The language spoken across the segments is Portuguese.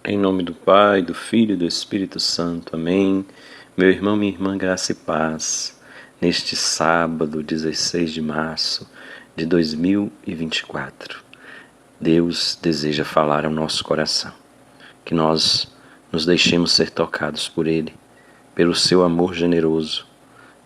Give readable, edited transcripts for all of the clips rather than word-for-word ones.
Em nome do Pai, do Filho e do Espírito Santo. Amém. Meu irmão, minha irmã, graça e paz. Neste sábado, 16 de março de 2024, Deus deseja falar ao nosso coração. Que nós nos deixemos ser tocados por Ele, pelo seu amor generoso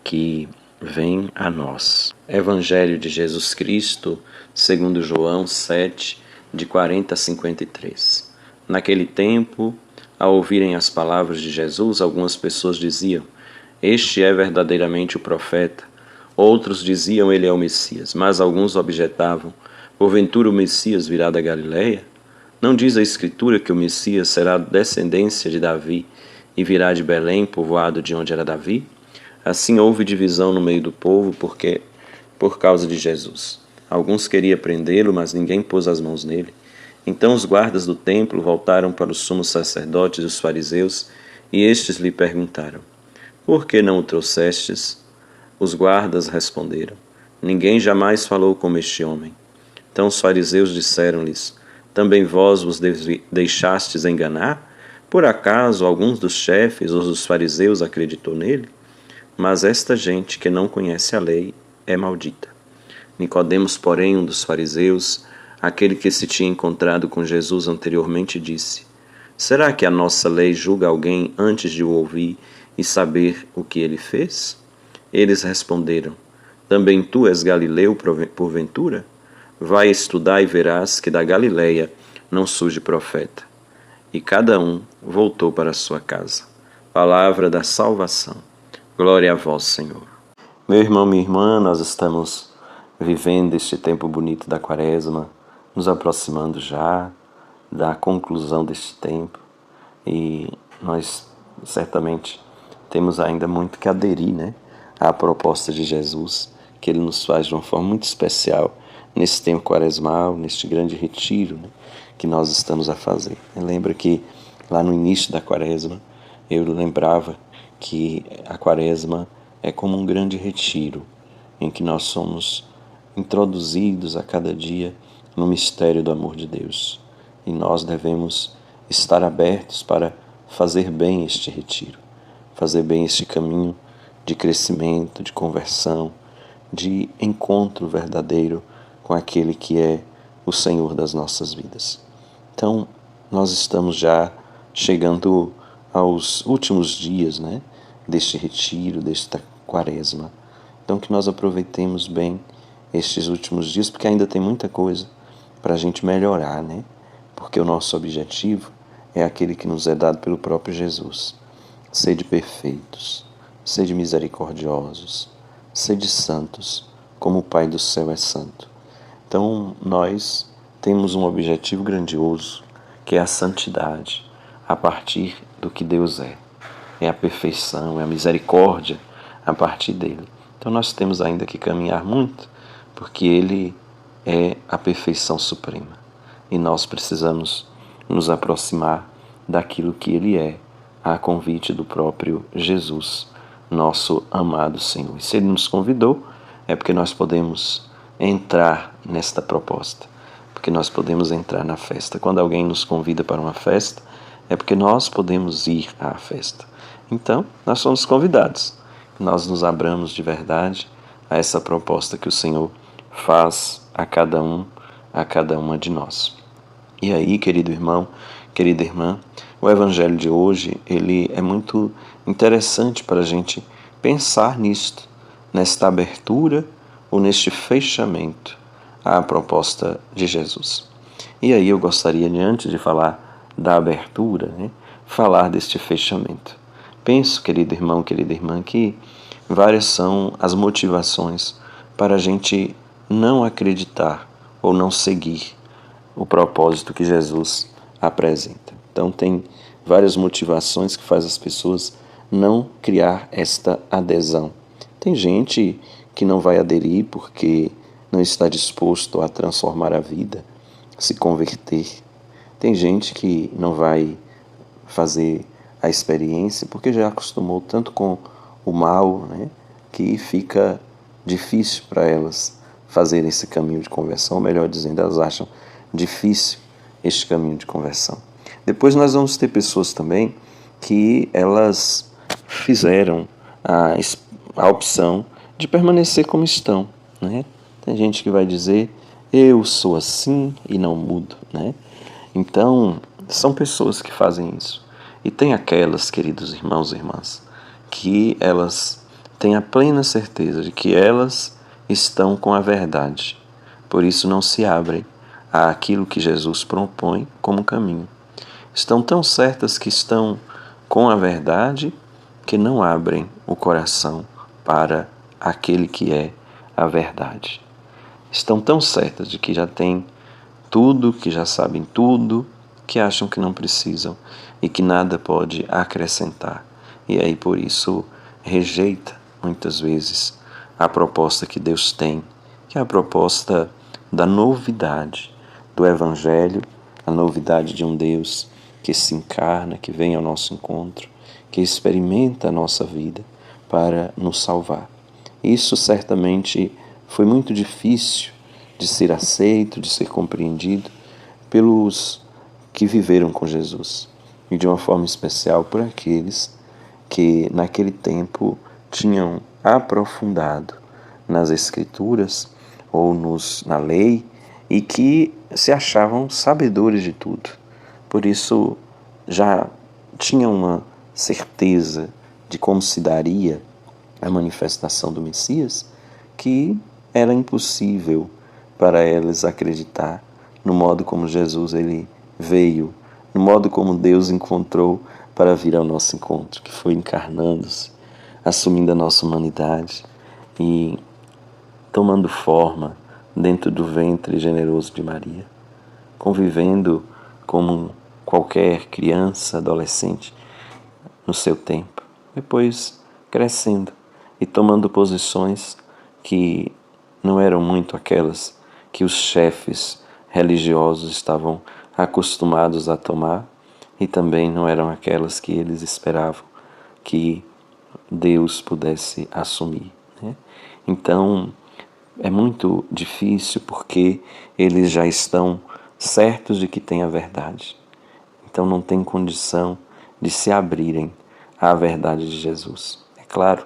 que vem a nós. Evangelho de Jesus Cristo, segundo João 7, de 40 a 53. Naquele tempo, ao ouvirem as palavras de Jesus, algumas pessoas diziam: Este é verdadeiramente o profeta. Outros diziam: Ele é o Messias. Mas alguns objetavam: Porventura o Messias virá da Galileia? Não diz a Escritura que o Messias será descendência de Davi e virá de Belém, povoado de onde era Davi? Assim houve divisão no meio do povo por causa de Jesus. Alguns queriam prendê-lo, mas ninguém pôs as mãos nele. Então os guardas do templo voltaram para os sumos sacerdotes e os fariseus, e estes lhe perguntaram: Por que não o trouxestes? Os guardas responderam: Ninguém jamais falou como este homem. Então os fariseus disseram-lhes: Também vós vos deixastes enganar? Por acaso alguns dos chefes ou dos fariseus acreditou nele? Mas esta gente que não conhece a lei é maldita. Nicodemos, porém, um dos fariseus, aquele que se tinha encontrado com Jesus anteriormente, disse: Será que a nossa lei julga alguém antes de o ouvir e saber o que ele fez? Eles responderam: Também tu és galileu porventura? Vai estudar e verás que da Galileia não surge profeta. E cada um voltou para sua casa. Palavra da salvação. Glória a vós, Senhor. Meu irmão, minha irmã, nós estamos vivendo este tempo bonito da Quaresma, nos aproximando já da conclusão deste tempo, e nós certamente temos ainda muito que aderir, à proposta de Jesus, que Ele nos faz de uma forma muito especial nesse tempo quaresmal, neste grande retiro, que nós estamos a fazer. Lembra que lá no início da Quaresma eu lembrava que a Quaresma é como um grande retiro em que nós somos introduzidos a cada dia no mistério do amor de Deus. E nós devemos estar abertos para fazer bem este retiro, fazer bem este caminho de crescimento, de conversão, de encontro verdadeiro com aquele que é o Senhor das nossas vidas. Então, nós estamos já chegando aos últimos dias, deste retiro, desta Quaresma. Então, que nós aproveitemos bem estes últimos dias, porque ainda tem muita coisa para a gente melhorar, Porque o nosso objetivo é aquele que nos é dado pelo próprio Jesus. Sede perfeitos, sede misericordiosos, sede santos, como o Pai do céu é santo. Então, nós temos um objetivo grandioso, que é a santidade, a partir do que Deus é. É a perfeição, é a misericórdia a partir dele. Então nós temos ainda que caminhar muito, porque ele é a perfeição suprema. E nós precisamos nos aproximar daquilo que ele é, a convite do próprio Jesus, nosso amado Senhor. E se ele nos convidou, é porque nós podemos entrar nesta proposta, porque nós podemos entrar na festa. Quando alguém nos convida para uma festa, é porque nós podemos ir à festa. Então, nós somos convidados. Nós nos abramos de verdade a essa proposta que o Senhor faz a cada uma de nós. E aí, querido irmão, querida irmã, o Evangelho de hoje, ele é muito interessante para a gente pensar nisto, nesta abertura ou neste fechamento à proposta de Jesus. E aí eu gostaria, antes de falar da abertura, falar deste fechamento. Penso, querido irmão, querida irmã, que várias são as motivações para a gente não acreditar ou não seguir o propósito que Jesus apresenta. Então tem várias motivações que fazem as pessoas não criar esta adesão. Tem gente que não vai aderir porque não está disposto a transformar a vida, se converter. Tem gente que não vai fazer a experiência porque já acostumou tanto com o mal, que fica difícil para elas fazerem esse caminho de conversão, ou melhor dizendo, elas acham difícil este caminho de conversão. Depois nós vamos ter pessoas também que elas fizeram a opção de permanecer como estão, né? Tem gente que vai dizer, eu sou assim e não mudo, né? Então, são pessoas que fazem isso. E tem aquelas, queridos irmãos e irmãs, que elas têm a plena certeza de que elas estão com a verdade. Por isso não se abrem àquilo que Jesus propõe como caminho. Estão tão certas que estão com a verdade que não abrem o coração para aquele que é a verdade. Estão tão certas de que já têm tudo, que já sabem tudo, que acham que não precisam e que nada pode acrescentar. E aí por isso rejeita muitas vezes a proposta que Deus tem, que é a proposta da novidade do Evangelho, a novidade de um Deus que se encarna, que vem ao nosso encontro, que experimenta a nossa vida para nos salvar. Isso certamente foi muito difícil de ser aceito, de ser compreendido pelos que viveram com Jesus e de uma forma especial por aqueles que naquele tempo tinham aprofundado nas Escrituras ou na lei e que se achavam sabedores de tudo. Por isso já tinham uma certeza de como se daria a manifestação do Messias, que era impossível para elas acreditar no modo como Jesus ele veio, no modo como Deus encontrou para vir ao nosso encontro, que foi encarnando-se, assumindo a nossa humanidade e tomando forma dentro do ventre generoso de Maria, convivendo como qualquer criança, adolescente no seu tempo, depois crescendo e tomando posições que não eram muito aquelas que os chefes religiosos estavam acostumados a tomar e também não eram aquelas que eles esperavam que Deus pudesse assumir, né? Então, é muito difícil porque eles já estão certos de que têm a verdade. Então não tem condição de se abrirem à verdade de Jesus. É claro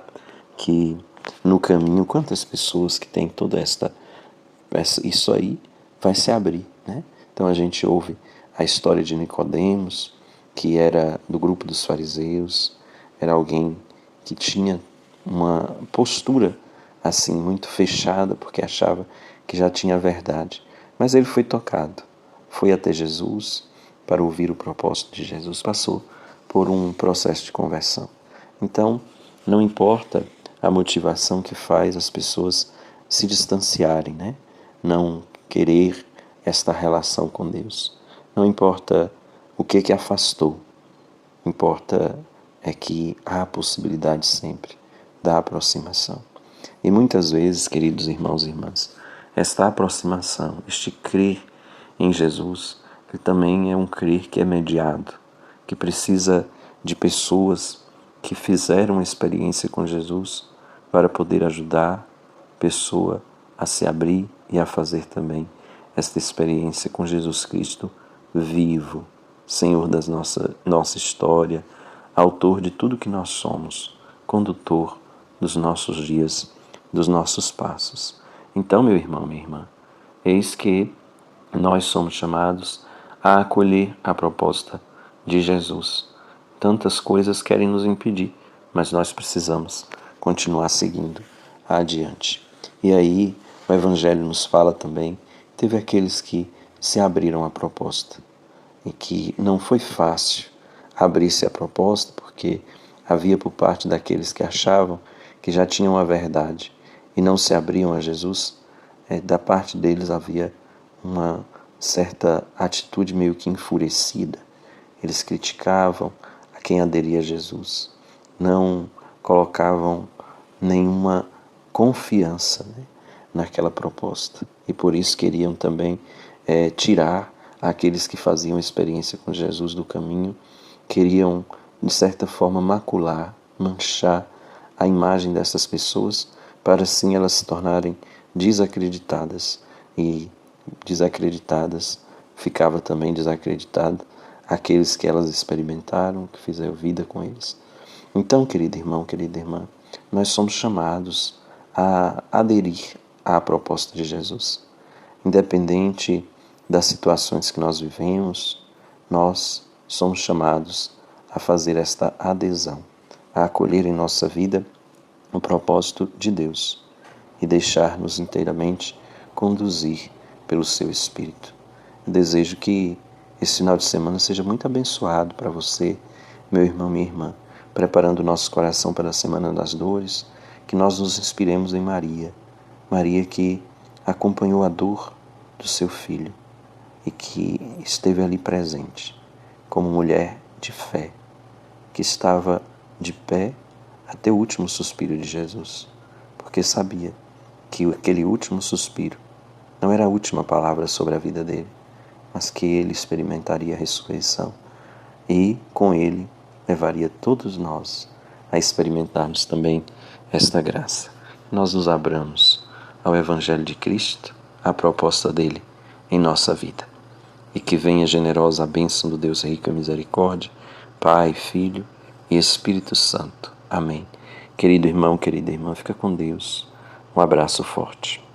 que no caminho, quantas pessoas que têm toda isso aí vai se abrir, né? Então a gente ouve a história de Nicodemos, que era do grupo dos fariseus, era alguém que tinha uma postura assim muito fechada, porque achava que já tinha a verdade. Mas ele foi tocado, foi até Jesus para ouvir o propósito de Jesus, passou por um processo de conversão. Então, não importa a motivação que faz as pessoas se distanciarem, né? Não querer esta relação com Deus. Não importa o que afastou, importa é que há a possibilidade sempre da aproximação. E muitas vezes, queridos irmãos e irmãs, esta aproximação, este crer em Jesus, que também é um crer que é mediado, que precisa de pessoas que fizeram uma experiência com Jesus para poder ajudar a pessoa a se abrir e a fazer também esta experiência com Jesus Cristo vivo, Senhor da nossa história, autor de tudo que nós somos, condutor dos nossos dias, dos nossos passos. Então, meu irmão, minha irmã, eis que nós somos chamados a acolher a proposta de Jesus. Tantas coisas querem nos impedir, mas nós precisamos continuar seguindo adiante. E aí, o Evangelho nos fala também, teve aqueles que se abriram à proposta e que não foi fácil abrir-se à proposta, porque havia por parte daqueles que achavam que já tinham a verdade e não se abriam a Jesus, da parte deles havia uma certa atitude meio que enfurecida. Eles criticavam a quem aderia a Jesus, não colocavam nenhuma confiança, né, naquela proposta. E por isso queriam também tirar aqueles que faziam experiência com Jesus do caminho, queriam, de certa forma, macular, manchar a imagem dessas pessoas, para assim elas se tornarem desacreditadas. E desacreditadas, ficava também desacreditada aqueles que elas experimentaram, que fizeram vida com eles. Então, querido irmão, querida irmã, nós somos chamados a aderir à proposta de Jesus. Independente das situações que nós vivemos, nós somos chamados a fazer esta adesão, a acolher em nossa vida o propósito de Deus e deixar-nos inteiramente conduzir pelo seu Espírito. Eu desejo que esse final de semana seja muito abençoado para você, meu irmão, minha irmã, preparando o nosso coração para a Semana das Dores, que nós nos inspiremos em Maria, Maria que acompanhou a dor do seu filho e que esteve ali presente, como mulher de fé, que estava de pé até o último suspiro de Jesus, porque sabia que aquele último suspiro não era a última palavra sobre a vida dele, mas que ele experimentaria a ressurreição e, com ele, levaria todos nós a experimentarmos também esta graça. Nós nos abramos ao Evangelho de Cristo, à proposta dele em nossa vida. E que venha generosa a bênção do Deus rico em misericórdia, Pai, Filho e Espírito Santo. Amém. Querido irmão, querida irmã, fica com Deus. Um abraço forte.